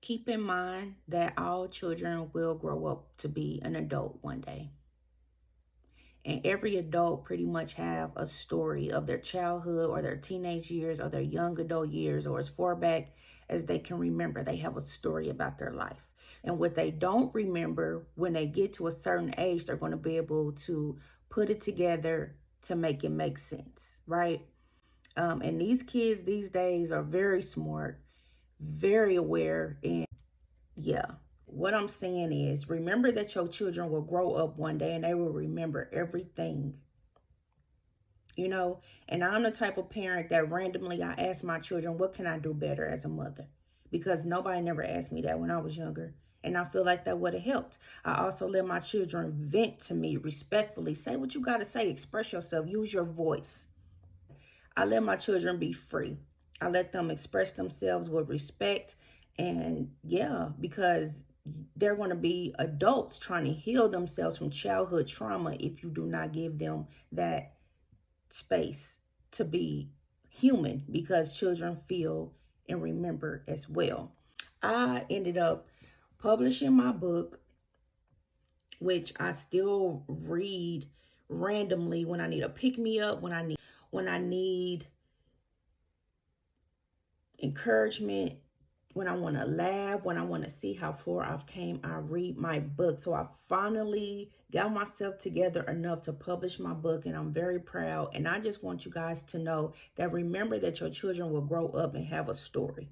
Keep in mind that all children will grow up to be an adult one day. And every adult pretty much have a story of their childhood or their teenage years or their young adult years, or as far back as they can remember. They have a story about their life. And what they don't remember, when they get to a certain age, they're going to be able to put it together to make it make sense, right? And these kids these days are very smart, very aware, and yeah. What I'm saying is, remember that your children will grow up one day and they will remember everything, you know. And I'm the type of parent that randomly I ask my children, what can I do better as a mother? Because nobody never asked me that when I was younger. And I feel like that would have helped. I also let my children vent to me respectfully. Say what you got to say, express yourself, use your voice. I let my children be free. I let them express themselves with respect. And yeah, because they're going to be adults trying to heal themselves from childhood trauma if you do not give them that space to be human, because children feel and remember as well. I ended up publishing my book, which I still read randomly when I need a pick me up, when I need encouragement, when I want to laugh, when I want to see how far I've came, I read my book. So I finally got myself together enough to publish my book, and I'm very proud. And I just want you guys to know that, remember that your children will grow up and have a story.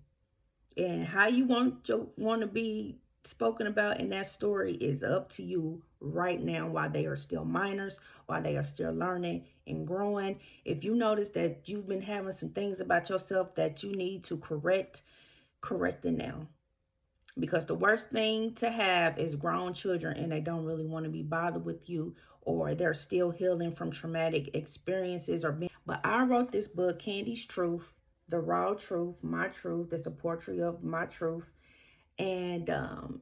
And how you want to be spoken about in that story is up to you right now, while they are still minors, while they are still learning and growing. If you notice that you've been having some things about yourself that you need to correct it now. Because the worst thing to have is grown children and they don't really want to be bothered with you, or they're still healing from traumatic experiences or being. But I wrote this book, Candy's Truth, The Raw Truth, My Truth. It's a portrait of my truth. And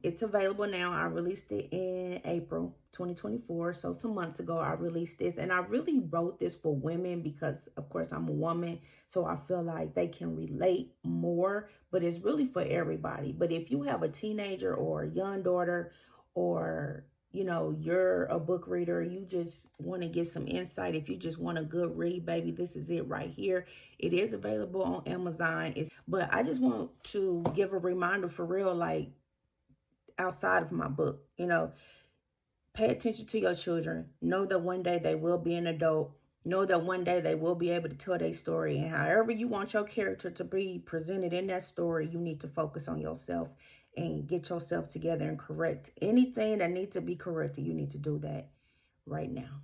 it's available now. I released it in April 2024. So some months ago, I released this. And I really wrote this for women because, of course, I'm a woman. So I feel like they can relate more. But it's really for everybody. But if you have a teenager or a young daughter, or you're a book reader, you just want to get some insight, if you just want a good read, baby, this is it right here. It is available on Amazon. But I just want to give a reminder for real, like, outside of my book, pay attention to your children. Know that one day they will be an adult. Know that one day they will be able to tell their story. And however you want your character to be presented in that story, you need to focus on yourself and get yourself together and correct anything that needs to be corrected. You need to do that right now.